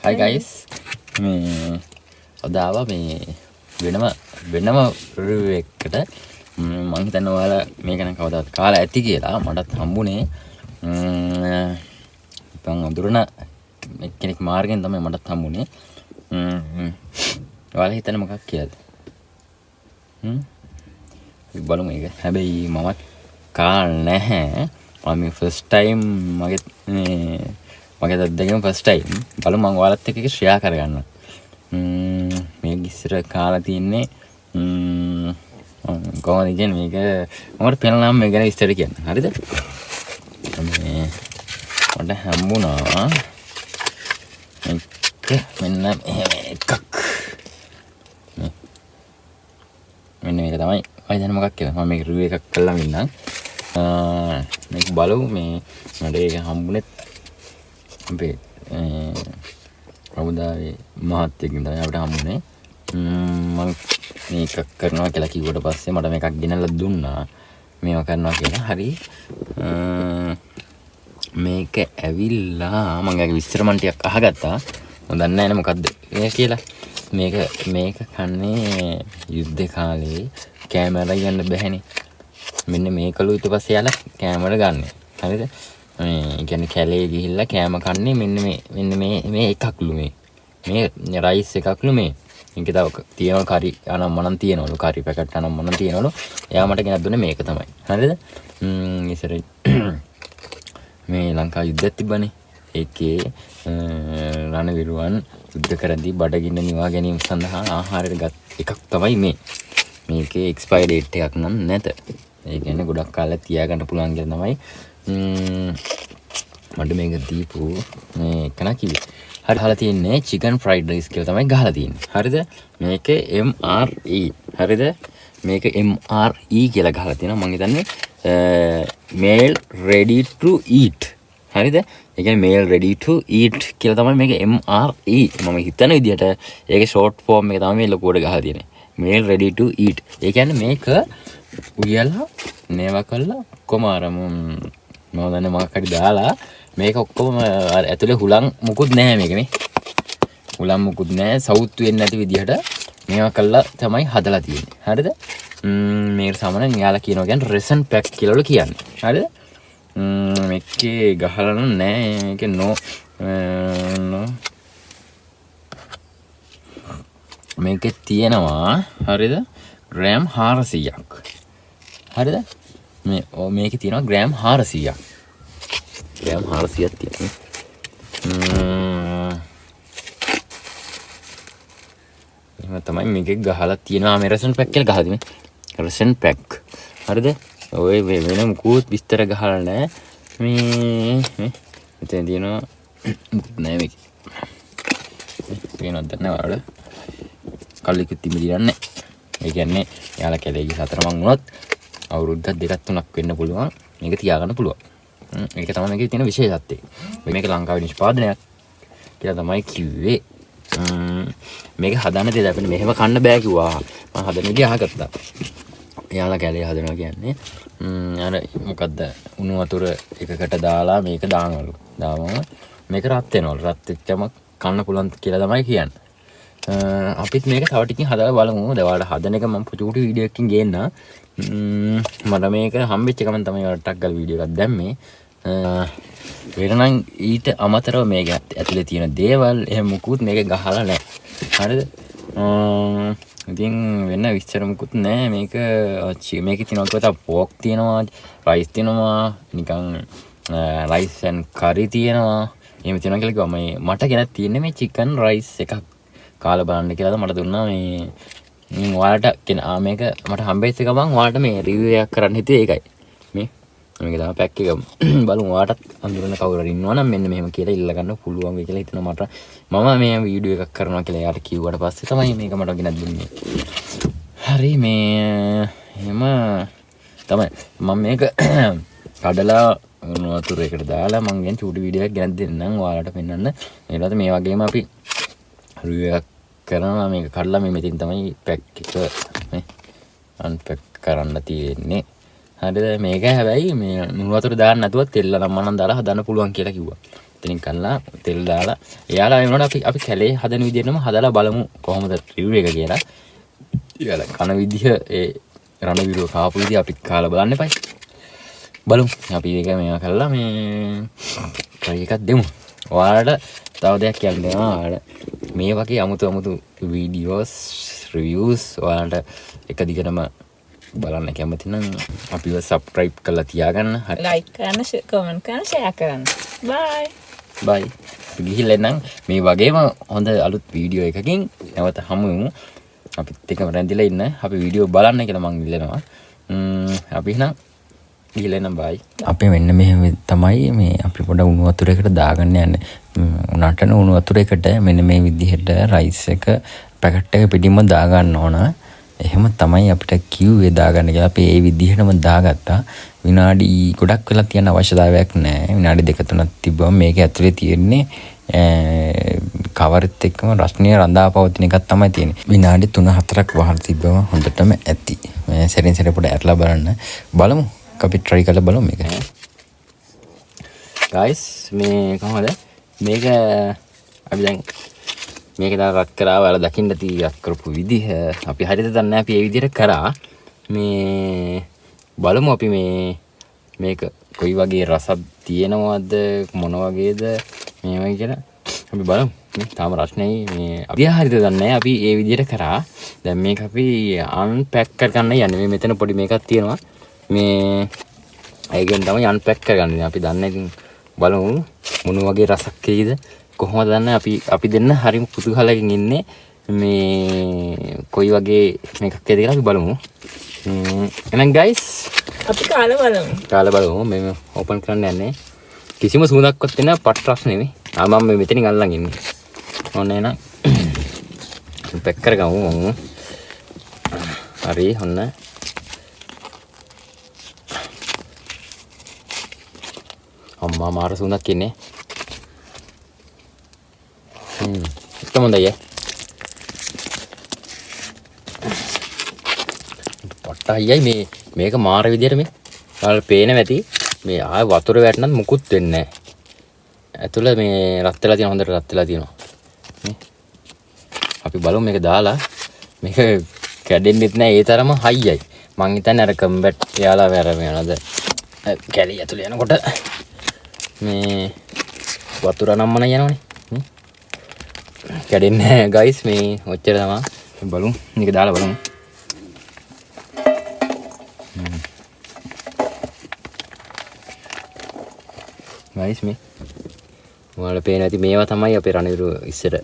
Hi guys. මේ අද ආවා මේ වෙනම review එකකට. මම හිතන්නේ ඔයාලා මේක නම් කවදාවත් කාලා ඇති කියලා මටත් හම්බුනේ. ඉතින් අඳුරන කෙනෙක් මාර්ගෙන් තමයි මටත් හම්බුනේ. ඔයාලා හිතන්නේ මොකක් කියලාද? බලමු මේක. හැබැයි මමත් කාලා නැහැ. මම first time මගේ දෙකම first time බලමු මම ඔයාලත් එක්ක share කරගන්න. මේක ඉස්සර කාලා තින්නේ කොහොමද කියන්නේ මේක මමට පෙන්නනම් මේ ගැන ඉස්සර කියන්න. හරිද? මේ මට හම්බුණා මෙන්න එකක්. මෙන්න මේක තමයි ඔය දැන් මොකක් කියලා. මම මේක review එකක් කළා මින්නම්. මේක බලමු මේ මට ඒක හම්බුනේ අපේ කවුදාවේ මහත්තයෙක්ගෙන් තමයි අපිට හම්බුනේ. මම මේක කරනවා කියලා කිව්වට පස්සේ මට මේකක් ගෙනල්ලා දුන්නා. මේවා කරනවා කියලා. හරි. මේක ඇවිල්ලා මම ඒකේ විස්තර මන් ටිකක් අහගත්තා. මම දන්නේ නැහැ මොකද්ද මේ කියලා. මේක කන්නේ යුද්ධ කාලේ කැමරා යන්න බැහැනේ. මෙන්න මේකලු ඊට පස්සේ යාලා කැමරා ගන්න. හරිද? මේ කියන්නේ කැලේ ගිහිල්ලා කෑම කන්නේ මෙන්න මේ එකක්ලු මේ රයිස් එකක්ලු මේ. මේක තව තියෙනවා කරි අනම්මනම් තියෙනවලු කරි පැකට් අනම්මනම් තියෙනවලු. එයා මට ගෙනත් දුන්නේ මේක තමයි. හරිද? ඉතින් මේ ලංකා යුද්ධයක් තිබ්බනේ. ඒකේ රණවිරුවන් යුද්ධ කරද්දී බඩගින්න නිවා ගැනීම සඳහා ආහාරයට ගත් එකක් තමයි මේ. මේකේ එක්ස්පයර් ඩේට් එකක් නම් නැත. ඒ කියන්නේ ගොඩක් කාලයක් තියාගන්න පුළුවන් කියලා තමයි මට මේක දීපු මේ කනා කිව්වේ. හරි අහලා තියෙන්නේ chicken fried rice කියලා තමයි ගහලා තියෙන්නේ. හරිද? මේක MRE. හරිද? මේක MRE කියලා ගහලා තියෙනවා. මම හිතන්නේ meal ready to eat. හරිද? ඒ කියන්නේ meal ready to eat කියලා තමයි මේක MRE. මම හිතන විදිහට ඒකේ short form එක තමයි මේ ලොකුවට ගහලා තියෙන්නේ. meal ready to eat. ඒ කියන්නේ මේක උයලා නේවා කළා ඔක්කොම අර මම දන්නේ මොකක් හරි දාලා මේක ඔක්කොම ඇතුලේ හුලං මුකුත් නැහැ මේක මේ. හුලං මුකුත් නැහැ සවුත් වෙන්නේ නැති විදිහට මේවා කළා තමයි හදලා තියෙන්නේ. හරිද? මේක සාමාන්‍යයෙන් යාලා කියනවා කියන්නේ රෙසන් පැක් කියලාලු කියන්නේ. හරිද? මේකේ ගහලා නැහැ මේකේ no මේකේ තියෙනවා හරිද? ග්‍රෑම් 400ක්. හරිද? මේකේ තියෙනවා ග්‍රෑම් 400ක්. ග්‍රෑම් 400ක් තියෙනවා. එහෙම තමයි මේකේ ගහලා තියෙනවා මේ රෙසන් පැක් කියලා ගහලා තියෙන්නේ. රෙසන් පැක්. හරිද? ඔය වෙන මුකුත් විස්තර ගහලා නැහැ. මේ මෙතන තියෙනවා මුකුත් නැහැ මේක. පේනවද නැවල? කල්ලිකුත් තිබිලා ඒ කියන්නේ යාලා කැලේ ගිහ සතර මං වුණොත් අවුරුද්දක් දෙකක් තුනක් වෙන්න පුළුවන්. මේක තියාගන්න පුළුවන්. ඒක තමයි මේකේ තියෙන විශේෂත්වය. මේක ලංකාවේ නිෂ්පාදනයක් කියලා තමයි කිව්වේ. මේක හදන්න දෙයක් අපිට මෙහෙම කන්න බෑ කිව්වා. මම හදන විදිහ අහගත්තා. යාලා කැලේ හදනවා කියන්නේ අර මොකද්ද උණු වතුර එකකට දාලා මේක දානවලු. දාවම මේක රත් වෙනවලු. රත් වෙච්චම කන්න පුළුවන් කියලා තමයි කියන්නේ. අපිත් මේක තව ටිකකින් හදලා බලමු. දවල්ට හදන එක මම පුචුටි වීඩියෝ එකකින් ගේන්න. මට මේක හම්බෙච්ච ගමන් තමයි ඔයාලට ටක් ගාලා වීඩියෝ එකක් දැම්මේ. වෙනනම් ඊට අමතරව මේක ඇතුලේ තියෙන දේවල් එහෙම මුකුත් මේක ගහලා නැහැ. හරිද? ඉතින් වෙන විස්තර මුකුත් නැහැ. මේකේ තියෙනවා කිව්වා පෝක් තියෙනවා, රයිස් තියෙනවා, නිකන් රයිස් and curry තියෙනවා. එහෙම තියෙනවා කියලා කිව්වා. මට ගෙනත් තියෙන්නේ මේ chicken rice එකක්. කාලා බලන්න කියලා මට දුන්නා මේ ඔයාලට කියන මේක මට හම්බෙච්ච ගමන් ඔයාලට මේ රිවිව් එකක් කරන්න හිතුවේ ඒකයි. මේක තමයි පැක් එක බලමු ඔයාලටත් අඳුරන කවුරු හරි ඉන්නවනම් මෙන්න මෙහෙම කියලා ඉල්ල ගන්න පුළුවන් වෙයි කියලා හිතනවා මට. මම මේ වීඩියෝ එකක් කරනවා කියලා එයාට කිව්වට පස්සේ තමයි මේක මට ගෙනත් දුන්නේ. හරි මේ එහෙම තමයි මම මේක කඩලා වතුරේකට දාලා මම ගෙන් චූටි වීඩියෝ එකක් ගෙනත් දෙන්නම් ඔයාලට පෙන්වන්න. ඊළඟට මේ වගේම අපි රිවිව් එකක් කරනවා මේක කඩලා මේ මෙතින් තමයි පැක් එක මේ අන්පැක් කරන්න තියෙන්නේ. හරිද? මේක හැබැයි මේ මුණු වතුර දාන්න නැතුව තෙල් නම් මනම් දාලා හදන්න පුළුවන් කියලා කිව්වා. ඔතනින් කන්ලා තෙල් දාලා එයාලා එනකොට අපි කැලේ හදන විදිහටම හදලා බලමු කොහොමද රිව්යු එක කියලා. එයාලා කන විදිහ ඒ රණවිරුව කාපු විදිහ අපි කාලා බලන්න එපයි. බලමු. අපි ඒක මේවා කරලා මේ try එකක් දෙමු. ඔයාලට තව දෙයක් කියන්න දෙනවා. ඔයාලට මේ වගේ අමුතු වීඩියෝස් රිවිව්ස් ඔයාලට එක දිගටම බලන්න කැමති නම් අපිව subscribe කරලා තියාගන්න. like කරන්න, comment කරන්න, share කරන්න. bye bye. ගිහිල්ලා නම් මේ වගේම හොඳ අලුත් වීඩියෝ එකකින් නැවත හමු වෙමු. අපිත් එක්කම රැඳිලා ඉන්න. අපි වීඩියෝ බලන්න කියලා මං ඉල්ලනවා. අපි නම් ගිහිල්ලා නම් bye. අපි මෙන්න මෙහෙම තමයි මේ අපි පොඩ උණු වතුරයකට දාගන්න යන්නේ. උණටන උණු වතුරයකට මෙන්න මේ විදිහට රයිස් එක පැකට් එක පිටින්ම දාගන්න ඕන. එහෙම තමයි අපිට කිව්වේ දාගන්න කියලා. අපි ඒ විදිහටම දාගත්තා. විනාඩි ගොඩක් වෙලා තියන්න අවශ්‍යතාවයක් නැහැ. විනාඩි 2-3ක් තිබ්බම මේක ඇතුලේ තියෙන්නේ කවරෙත් එක්කම රස්නිය රඳා පවතින එකක් තමයි තියෙන්නේ. විනාඩි 3-4ක් වහලා තිබ්බම හොඳටම ඇති. මේ සැරින් සැරේ පොඩ ඇරලා බලන්න. බලමු. අපි try කරලා බලමු මේක. guys මේ කොහොමද? මේක අපි දැන් මේක දැන් රත් කරා ඔයාලා දකින්න තියත් කරපු විදිහ අපි හරියට දන්නේ නැහැ. අපි මේ විදිහට කරා. මේ බලමු අපි මේක කොයි වගේ රසක් තියෙනවද මොන වගේද මේවයි කියලා අපි බලමු. මේ තාම රස්නේ මේ අපි හරියට දන්නේ නැහැ. අපි මේ විදිහට කරා. දැන් මේක අපි අන්පැක් කරගන්න යන්නේ. මේ මෙතන පොඩි මේකක් තියෙනවා. මේ ඒකෙන් තමයි අන්පැක් කරගන්නේ. අපි දන්නේ ඉතින් බලමු මොන වගේ රසක් එයිද කොහොමද දන්නේ. අපි දෙන්න හරිම කුතුහලකින් ඉන්නේ මේ කොයි වගේ මේකක් එයිද කියලා අපි බලමු. එහෙනම් guys අපි කාලා බලමු. මේ ඕපන් කරන්න යන්නේ. කිසිම සුවඳක්වත් නැ පට් රස් නෙමෙයි. මම මේ මෙතනින් අල්ලන් ඉන්නේ. ඔන්න එහෙනම් පැක් කරගමු. හරි ඔන්න. අම්මා මාර සුවඳක් ඉන්නේ. එකම හොඳයි. පට්ටයි මේක මාර විදියට මේ ඔයාලට පේනවා ඇති. මේ ආය වතුර වැටෙනත් මුකුත් වෙන්නේ නැහැ. ඇතුළ මේ රත් වෙලා තියෙන හොඳට රත් වෙලා තියෙනවා. මේ අපි බලමු මේක දාලා මේක කැඩෙන්නෙත් නැහැ ඒ තරම හයියයි. මං හිතන්නේ අර කම්බැට් එයාලා වැරම යනද කැලි ඇතුළේ යනකොට මේ වතුර නම්මන යනවනේ. කැඩෙන්නේ නැහැ guys. මේ ඔච්චර තමයි. බලමු මේක දාලා බලමු. guys මේ ඔයාලා පේන ඇති මේවා තමයි අපේ රණවිරු ඉස්සර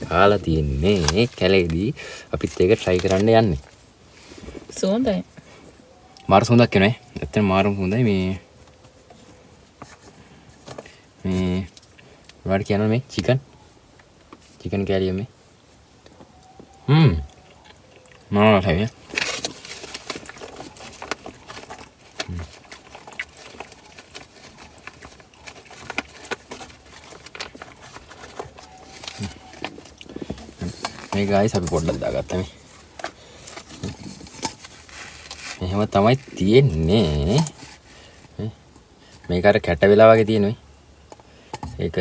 කාලා තියෙන්නේ කැලේදී. අපිත් ඒක try කරන්න යන්නේ. සුවඳයි. මාර සුවඳක් එනවා. ඇත්තටම මාරම හොඳයි. මේ ඔයාලට කියනවා මේ චිකන් කැලිය මේ මාර හරි. මේ guys අපි පොඩ්ඩක් දාගත්තා මේ. එහෙම තමයි තියෙන්නේ. මේක අර කැට වෙලා වගේ තියෙනවා. ඒක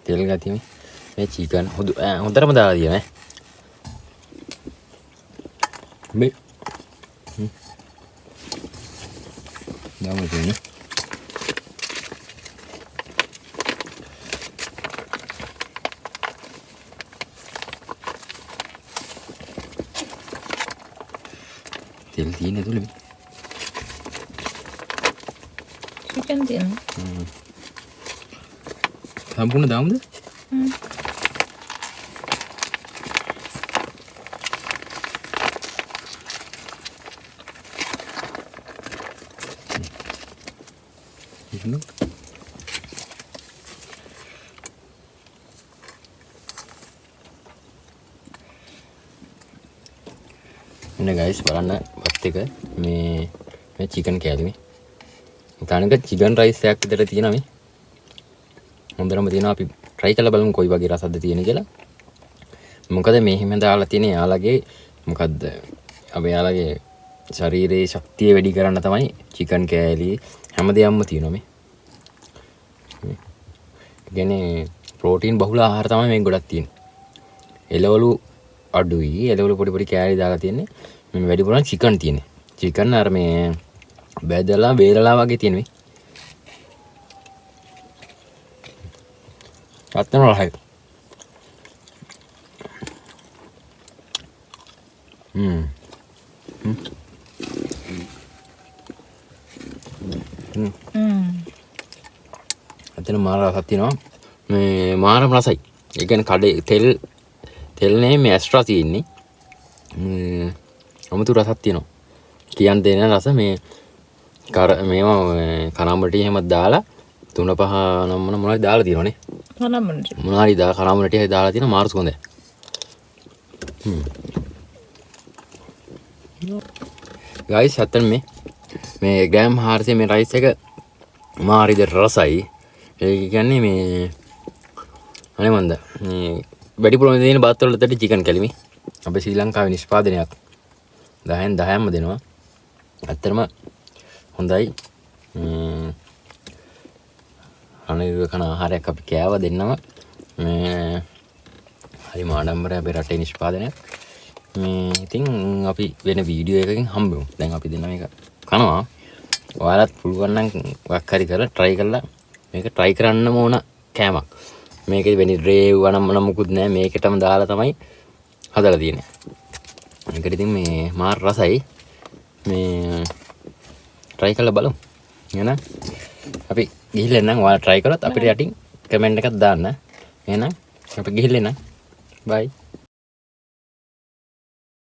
තෙල් ගතිය මේ චිකන් හොඳටම දාලා තියෙනවා. මේ දාමු තියෙන්නේ. තෙල් තියෙන ඇතුළේ චිකන් තියෙනවා. සම්පූර්ණ දාමුද? එන්න guys බලන්න වත් එක මේ චිකන් කෑලි මේ. උතානක චිකන් රයිස් එකක් විතර තියෙනවා මේ. හොඳටම තියෙනවා. අපි try කරලා බලමු කොයි වගේ රසක්ද තියෙන්නේ කියලා. මොකද මේ හිම දාලා තියෙන යාළගේ මොකද්ද? අපි යාළගේ ශරීරයේ ශක්තිය වැඩි කරන්න තමයි චිකන් කෑලි හැමදේම තියෙනවා මේ. කියන්නේ ප්‍රෝටීන් බහුල ආහාර තමයි මේක ගොඩක් තියෙන්නේ. එළවලු අඩුයි. එළවලු පොඩි පොඩි කෑලි දාලා තියෙන්නේ. මේ වැඩිපුර චිකන් තියෙන්නේ. චිකන් අර මේ බෙදලා වේලලා වගේ තියෙන්නේ. අත්තන රහයි. අතන මාර රසක් තියෙනවා. මේ මාරම රසයි. ඒ කියන්නේ කඩේ තෙල් නේ මේ ඇස්ට්‍රා තියෙන්නේ. අමුතු රසක් තියෙනවා. කියන්න දෙන රස මේ මේවා කනම්බටි එහෙමත් දාලා 3-5 නම් මොනවද දාලා තියෙනවනේ. මොනවාරි දාලා කනම්බටි දාලා තියෙන මාරු සුවඳයි. ගයිස් අතන මේ ග්‍රෑම් 400 මේ රයිස් එක මාරිද රසයි. ඒ කියන්නේ මේ අනේ මන්ද මේ වැඩිපුර දෙන බාත් වල තටි චිකන් කැලිමි. අපේ ශ්‍රී ලංකාවේ නිෂ්පාදනයක් 10න් 10ක්ම දෙනවා. ඇත්තටම හොඳයි. අනිත් කන ආහාරයක් අපි කෑව දෙන්නම මේ හරි ආඩම්බරයි අපේ රටේ නිෂ්පාදනයක්. මේ ඉතින් අපි වෙන වීඩියෝ එකකින් හම්බෙමු. දැන් අපි දෙන්න මේක කනවා. ඔයාලත් පුළුවන් නම් වක් හරි කරලා try කරලා මේක try කරන්නම ඕන කෑමක්. මේකේ වෙන රේව් වනම් මොන මුකුත් නැහැ. මේකටම දාලා තමයි හදලා තියෙන්නේ. මේකට ඉතින් මේ මාර රසයි. මේ try කරලා බලමු. එහෙනම් අපි ගිහිල්ලා එන්නම්. ඔයාලා try කරොත් අපිට යටින් කමෙන්ට් එකක් දාන්න. එහෙනම් අපි ගිහිල්ලා එන්නම්. bye.